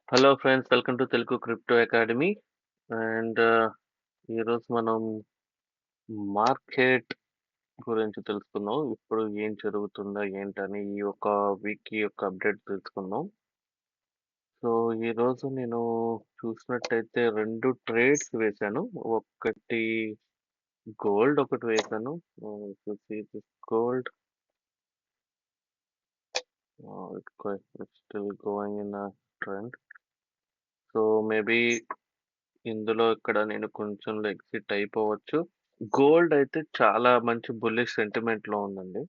Hello friends, welcome to Telugu crypto academy. And ఈరోజు మనం market గురించి తెలుసుకుందాం. ఇప్పుడు ఏం జరుగుతుందా ఏంటని ఈ యొక్క వీక్ యొక్క అప్డేట్ తెలుసుకుందాం. సో ఈరోజు నేను చూసినట్టయితే 2 ట్రేడ్స్ వేశాను. ఒకటి గోల్డ్ ఒకటి వేశాను. Gold it's still going in trend. So maybe ఇందులో ఇక్కడ నేను కొంచెం ఎగ్జిట్ అయిపోవచ్చు. గోల్డ్ అయితే చాలా మంచి బుల్లిష్ సెంటిమెంట్‌లో ఉందండి.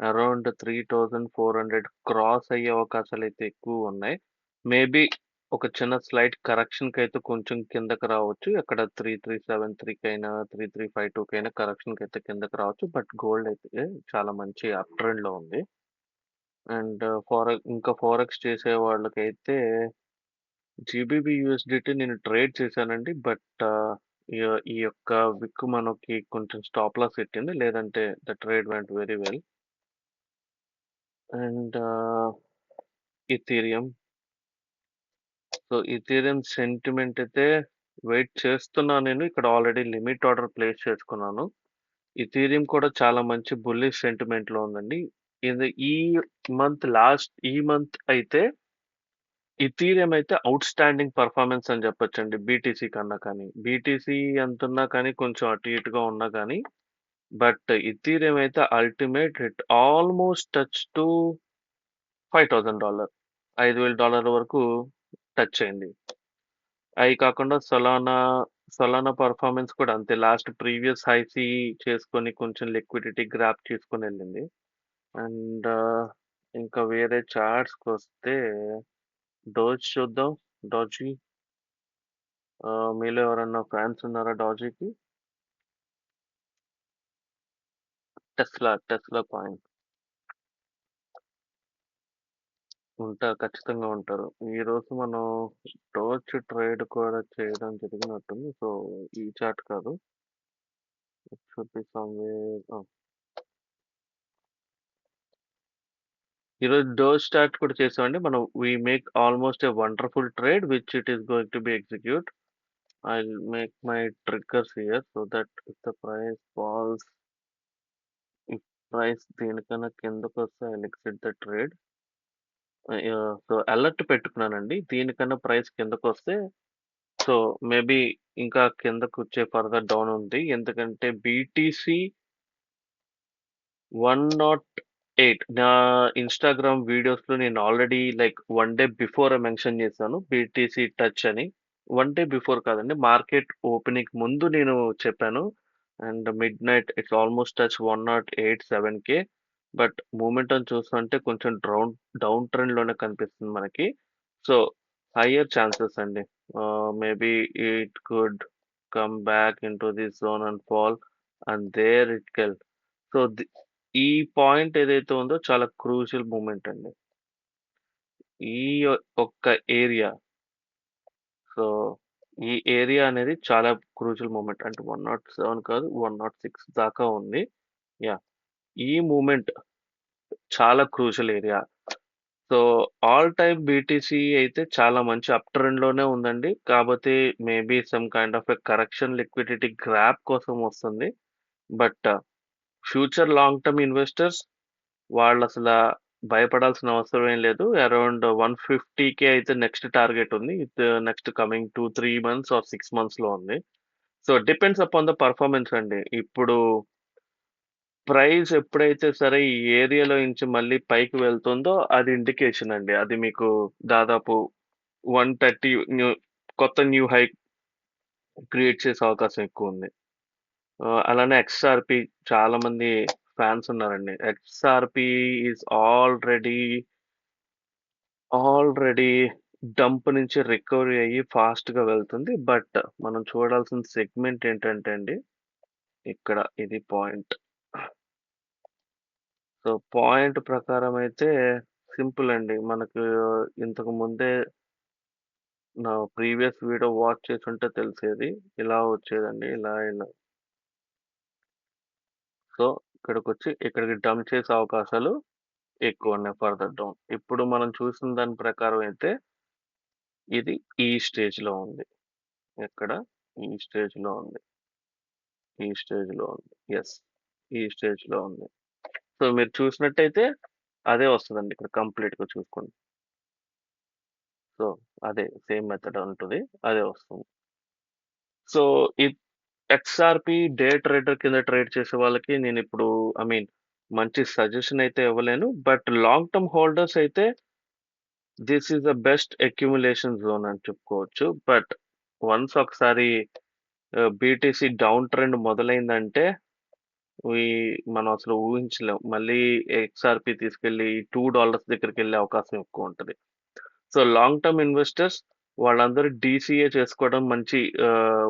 అరౌండ్ 3400 క్రాస్ అయ్యే అవకాశాలైతే ఎక్కువున్నాయి. మేబీ ఒక చిన్న స్లైట్ కరెక్షన్‌కైతే కొంచెం కిందకి రావచ్చు. ఎక్కడ 3373 కైనా, 3352 కైనా కరెక్షన్‌కైతే కిందకి రావచ్చు. బట్ గోల్డ్ అయితే చాలా మంచి అప్ ట్రెండ్‌లో ఉంది. అండ్ ఇంకా ఫారెక్స్ చేసే వాళ్ళకైతే జీబీబీ యూఎస్డిటీ నేను ట్రేడ్ చేశానండి. బట్ ఈ ఈ యొక్క విక్ మనకి కొంచెం స్టాప్ లాస్ పెట్టింది. లేదంటే the trade went very well. And Ethereum. So Ethereum sentiment అయితే వెయిట్ చేస్తున్నా నేను. ఇక్కడ ఆల్రెడీ లిమిట్ ఆర్డర్ ప్లేస్ చేసుకున్నాను. ఇథీరియం కూడా చాలా మంచి బుల్లిష్ సెంటిమెంట్‌లో ఉందండి. ఈ ఈ మంత్ అయితే ఇథీరియం అయితే ఔట్‌స్టాండింగ్ పెర్ఫార్మన్స్ అని చెప్పొచ్చండి బీటీసీ కన్నా కానీ. బీటీసీ ఎంతున్నా కానీ కొంచెం అటు ఇటుగా ఉన్నా కానీ, బట్ ఇథీరియం అయితే ultimate it almost touch to $5,000 $5,000 వరకు టచ్ అయింది. అయి కాకుండా సొలానా పెర్ఫార్మన్స్ కూడా అంతే. లాస్ట్ ప్రీవియస్ హైస్ చేసుకొని కొంచెం లిక్విడిటీ గ్రాబ్ చేసుకొని వెళ్ళింది. అండ్ ఇంకా వేరే చార్ట్స్‌కొస్తే డోజ్ చూద్దాం. డోజీ. మీలో ఎవరన్నా ఫ్యాన్స్ ఉన్నారా డాజీకి? Tesla coin. ఉంటారు. ఖచ్చితంగా ఉంటారు. ఈరోజు మనం డోజ్ ట్రేడ్ కూడా చేయడం జరిగినట్టుంది. సో ఈ చార్ట్ కాదు. It should be somewhere. ఈరోజు డోజ్ స్టార్ట్ కూడా చేసామండి. మనం make almost a wonderful trade which it is going to be execute. I'll make my triggers here so that if the price falls, if price దేనికన్నా కిందకొస్తే I'll exit the trade. So alert పెట్టుకున్నానండి. దీనికన్నా price కిందకొస్తే so maybe ఇంకా కిందకొచ్చే further down ఉంది. ఎందుకంటే BTC 108 నా Instagram వీడియోస్‌లో నేను already like 1 day before mention చేశాను. బీటీసీ టచ్ అని. 1 డే బిఫోర్ కాదండి. మార్కెట్ ఓపెనింగ్ ముందు నేను చెప్పాను. And midnight it's almost touch 108.7K. But momentum చూస్తుంటే కొంచెం డౌన్ ట్రెండ్‌లోనే కనిపిస్తుంది మనకి. సో హయ్యర్ ఛాన్సెస్ అండి. Maybe it could come back into this zone and fall and there it కెల్. సో ఈ పాయింట్ ఏదైతే ఉందో చాలా క్రూషియల్ మూమెంట్ అండి. ఈ ఒక్క ఏరియా. సో ఈ ఏరియా అనేది చాలా క్రూషియల్ మూమెంట్. అంటే 107 కాదు 106 దాకా ఉంది. యాహ్! ఈ మూమెంట్ చాలా crucial area. So all time BTC అయితే చాలా మంచి అప్ ట్రెండ్‌లోనే ఉందండి. కాపోతే maybe some kind of a correction liquidity grab కోసం వస్తుంది. But future long term investors వాళ్ళసలా భయపడాల్సిన అవసరం ఏం లేదు. అరౌండ్ 150K అయితే నెక్స్ట్ టార్గెట్ ఉంది. నెక్స్ట్ కమింగ్ 2, 3 మంత్స్ ఆర్ 6 మంత్స్‌లో ఉంది. So depends upon the performance అండి. ఇప్పుడు ప్రైస్ ఎప్పుడైతే సరే ఈ ఏరియాలో నుంచి మళ్ళీ పైకి వెళ్తుందో అది ఇండికేషన్ అండి. అది మీకు దాదాపు 130 కొత్త న్యూ హై క్రియేట్ చేసే అవకాశం ఎక్కువుంది. అలానే ఎక్స్ఆర్‌పి చాలా మంది ఫ్యాన్స్ ఉన్నారండి. ఎక్స్ఆర్‌పి ఈస్ ఆల్రెడీ డంప్ నుంచి రికవరీ అయ్యి ఫాస్ట్‌గా వెళ్తుంది. బట్ మనం చూడాల్సిన సెగ్మెంట్ ఏంటంటే అండి, ఇక్కడ ఇది పాయింట్. సో పాయింట్ ప్రకారం అయితే సింపుల్ అండి. మనకు ఇంతకు ముందే నా ప్రీవియస్ వీడియో వాచ్ చేసుంటే తెలిసేది. ఇలా వచ్చేదండి. ఇలా. సో ఇక్కడికొచ్చి ఇక్కడికి డంప్ చేసే అవకాశాలు ఎక్కువున్నాయి ఫర్దర్ డౌన్. ఇప్పుడు మనం చూసిన దాని ప్రకారం అయితే ఇది ఈ స్టేజ్‌లో ఉంది. ఎక్కడ? ఈ స్టేజ్‌లో ఉంది. ఈ స్టేజ్‌లో ఉంది. యెస్. ఈ స్టేజ్‌లో ఉంది. సో, మీరు చూసినట్టయితే అదే వస్తదండి ఇక్కడ కంప్లీట్‌గా చూసుకోండి. సో, అదే సేమ్ మెథడ్ ఉంటది. అదే వస్తుంది. సో, ఈ ఎక్స్ఆర్‌పి డే ట్రేడర్ కింద ట్రేడ్ చేసే వాళ్ళకి నేనిప్పుడు ఐ మీన్ మంచి సజెషన్ అయితే ఇవ్వలేను. బట్ లాంగ్ టర్మ్ హోల్డర్స్ అయితే this is the best accumulation zone అని చెప్పుకోవచ్చు. బట్ వన్స్ ఒకసారి బీటీసీ డౌన్ ట్రెండ్ మొదలైందంటే ఈ మనం అసలు ఊహించలేం. మళ్ళీ ఎక్స్ఆర్‌పి తీసుకెళ్ళి $2 దగ్గరికెళ్ళే అవకాశం ఎక్కువ ఉంటది. సో, లాంగ్ టర్మ్ ఇన్వెస్టర్స్ వాళ్ళందరూ డీసీఏ చేసుకోవడం మంచి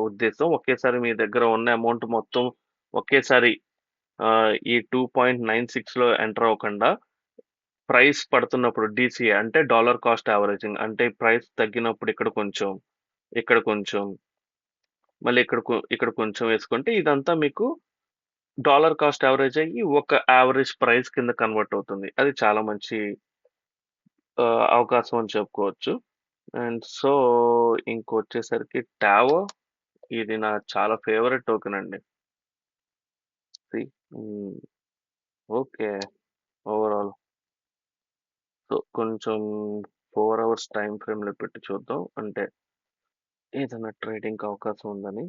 ఉద్దేశం. ఒకేసారి మీ దగ్గర ఉన్న అమౌంట్ మొత్తం ఒకేసారి ఈ 2.96లో ఎంటర్ అవ్వకుండా ప్రైస్ పడుతున్నప్పుడు డీసీఏ అంటే డాలర్ కాస్ట్ యావరేజింగ్ అంటే ప్రైస్ తగ్గినప్పుడు ఇక్కడ కొంచెం, ఇక్కడ కొంచెం, మళ్ళీ ఇక్కడ కొంచెం వేసుకుంటే ఇదంతా మీకు డాలర్ కాస్ట్ యావరేజ్ అయ్యి ఒక యావరేజ్ ప్రైస్ కింద కన్వర్ట్ అవుతుంది. అది చాలా మంచి అవకాశం అని చెప్పుకోవచ్చు. అండ్ సో ఇంకొచ్చేసరికి టావో ఇది నా చాలా ఫేవరెట్ టోకెన్ అండి. సి ఓకే. ఓవరాల్ సో కొంచెం 4 అవర్స్ టైమ్ ఫ్రేమ్‌లో పెట్టి చూద్దాం. అంటే ఏదైనా ట్రేడింగ్‌కి అవకాశం ఉందని.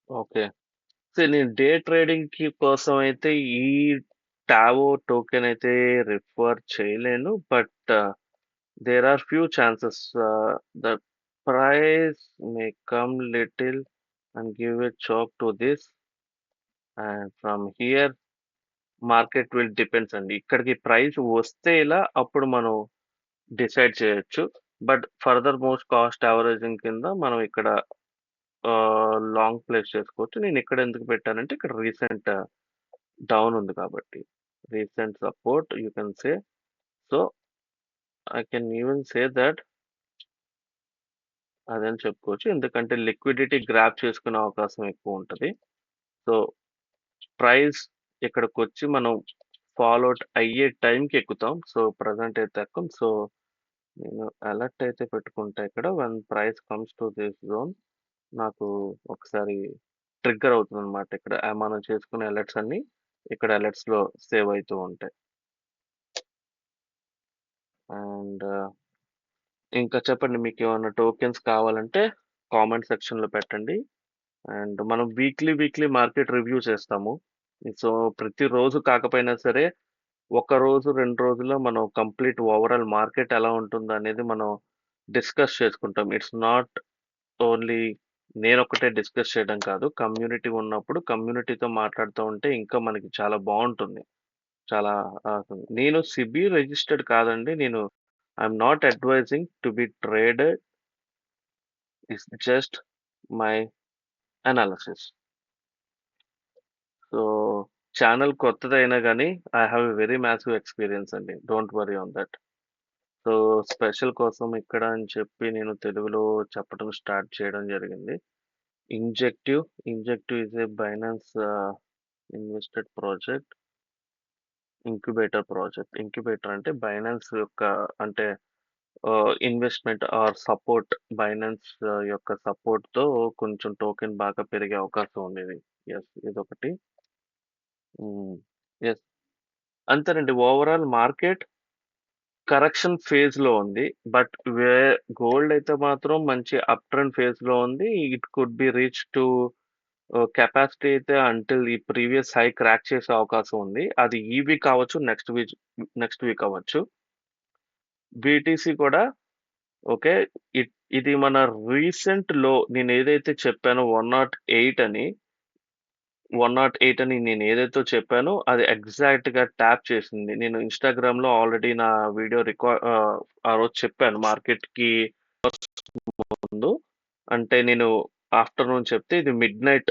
ఓకే. సో నేను డే ట్రేడింగ్‌కి కోసం అయితే ఈ టావో టోకెన్ అయితే రిఫర్ చేయలేను. But there are few chances the price may come little and give a choke to this and from here market will depends అండి. ఇక్కడికి ప్రైస్ వస్తే ఇలా అప్పుడు మనం డిసైడ్ చేయొచ్చు. But further most cost averaging కింద మనం ఇక్కడ లాంగ్ ప్లేస్ చేసుకోవచ్చు. నేను ఇక్కడ ఎందుకు పెట్టానంటే ఇక్కడ రీసెంట్ డౌన్ ఉంది కాబట్టి. Recent support you can say. So I can even say that అదని చెప్పుకోవచ్చు. ఎందుకంటే లిక్విడిటీ గ్రాబ్ చేసుకునే అవకాశం ఎక్కువ ఉంటది. సో ప్రైస్ ఇక్కడికొచ్చి మనం ఫాలో అవుట్ అయ్యే టైంకి ఎక్కుతాం. సో ప్రెజెంట్ అయితే ఎక్కం. సో నేను అలర్ట్ అయితే పెట్టుకుంటా ఇక్కడ when price comes to this zone నాకు ఒకసారి ట్రిగ్గర్ అవుతుందన్నమాట. ఇక్కడ మనం చేసుకునే అలర్ట్స్ అన్నీ ఇక్కడ అలర్ట్స్‌లో సేవ్ అయితూ ఉంటాయి. అండ్ ఇంకా చెప్పండి మీకేమన్నా టోకెన్స్ కావాలంటే కామెంట్ సెక్షన్‌లో పెట్టండి. అండ్ మనం వీక్లీ మార్కెట్ రివ్యూ చేస్తాము. సో ప్రతిరోజు కాకపోయినా సరే ఒక రోజు, 2 రోజుల్లో మనం కంప్లీట్ ఓవరాల్ మార్కెట్ ఎలా ఉంటుందనేది మనం డిస్కస్ చేసుకుంటాం. ఇట్స్ నాట్ ఓన్లీ నేనొక్కటే డిస్కస్ చేయడం కాదు. కమ్యూనిటీ ఉన్నప్పుడు కమ్యూనిటీతో మాట్లాడుతూ ఉంటే ఇంకా మనకి చాలా బావుంటుంది. చాలా నేను సెబీ రిజిస్టర్డ్ కాదండి. నేను I'm not advising to be traded. It's just my analysis. So channel కొత్తదైనా గానీ I have a very massive experience అండి. Don't worry on that. So special కోసం ఇక్కడ అని చెప్పి నేను తెలుగులో చెప్పడం స్టార్ట్ చేయడం జరిగింది. Injective, injective is a Binance invested project. Incubator project. Incubator అంటే బైనాన్స్ యొక్క అంటే ఇన్వెస్ట్‌మెంట్ ఆర్ సపోర్ట్ బైనాన్స్ యొక్క సపోర్ట్‌తో కొంచెం టోకెన్ బాగా పెరిగే అవకాశం ఉంది ఇది. యెస్. ఇదొకటి. హ్మ్. యెస్. అంతేనండి. ఓవరాల్ మార్కెట్ కరెక్షన్ ఫేజ్‌లో ఉంది. బట్ గోల్డ్ అయితే మాత్రం మంచి అప్ ట్రెండ్ ఫేజ్‌లో ఉంది. It could be reach to capacity అయితే అంటిల్ ఈ ప్రీవియస్ హై క్రాక్ చేసే అవకాశం ఉంది. అది ఈ వీక్ అవ్వచ్చు, నెక్స్ట్ వీక్ అవ్వచ్చు. బీటీసీ కూడా ఓకే. ఇది మన రీసెంట్ లో నేనేదైతే చెప్పానో 108 అని 108 అని నేనేదైతే చెప్పానో అది ఎగ్జాక్ట్‌గా ట్యాప్ చేసింది. నేను ఇన్‌స్టాగ్రామ్‌లో ఆల్రెడీ నా వీడియో ఆ రోజు చెప్పాను మార్కెట్‌కి ముందు. అంటే నేను ఆఫ్టర్‌నూన్ చెప్తే ఇది మిడ్‌నైట్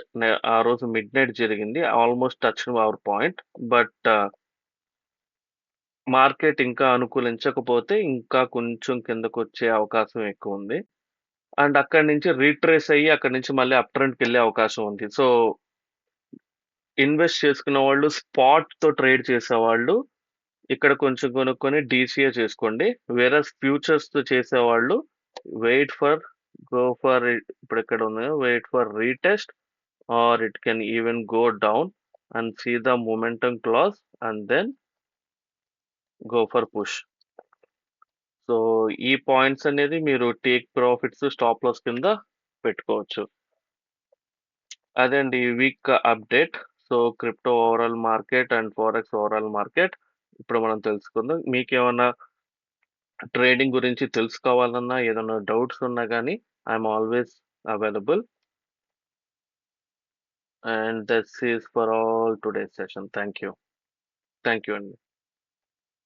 ఆ రోజు మిడ్‌నైట్ జరిగింది. Almost touched our point. But market ఇంకా అనుకూలించకపోతే ఇంకా కొంచెం కిందకొచ్చే అవకాశం ఎక్కువుంది. అండ్ అక్కడి నుంచి రీట్రేస్ అయ్యి అక్కడి నుంచి మళ్ళీ అప్ ట్రెండ్‌కెళ్ళే అవకాశం ఉంది. సో ఇన్వెస్ట్ చేసుకున్న వాళ్ళు స్పాట్‌తో ట్రేడ్ చేసేవాళ్ళు ఇక్కడ కొంచెం కొనుక్కొని డీసీఏ చేసుకోండి. వేరస్ ఫ్యూచర్స్‌తో చేసేవాళ్ళు వెయిట్ ఫర్ గో ఫర్ ఇప్పుడు ఎక్కడ ఉన్నాయో wait for retest or it can even go down and see the momentum class and then go for push. So ఈ పాయింట్స్ అనేది మీరు టేక్ ప్రాఫిట్స్ స్టాప్ లాస్ కింద పెట్టుకోవచ్చు. అదే అండి ఈ week update. So crypto overall market and forex overall market ఇప్పుడు మనం తెలుసుకుందాం. మీకేమన్నా ట్రేడింగ్ గురించి తెలుసుకోవాలన్నా, ఏదైనా డౌట్స్ ఉన్నా గానీ I'm always available. And this is for all today's session. Thank you. Thank you అండి.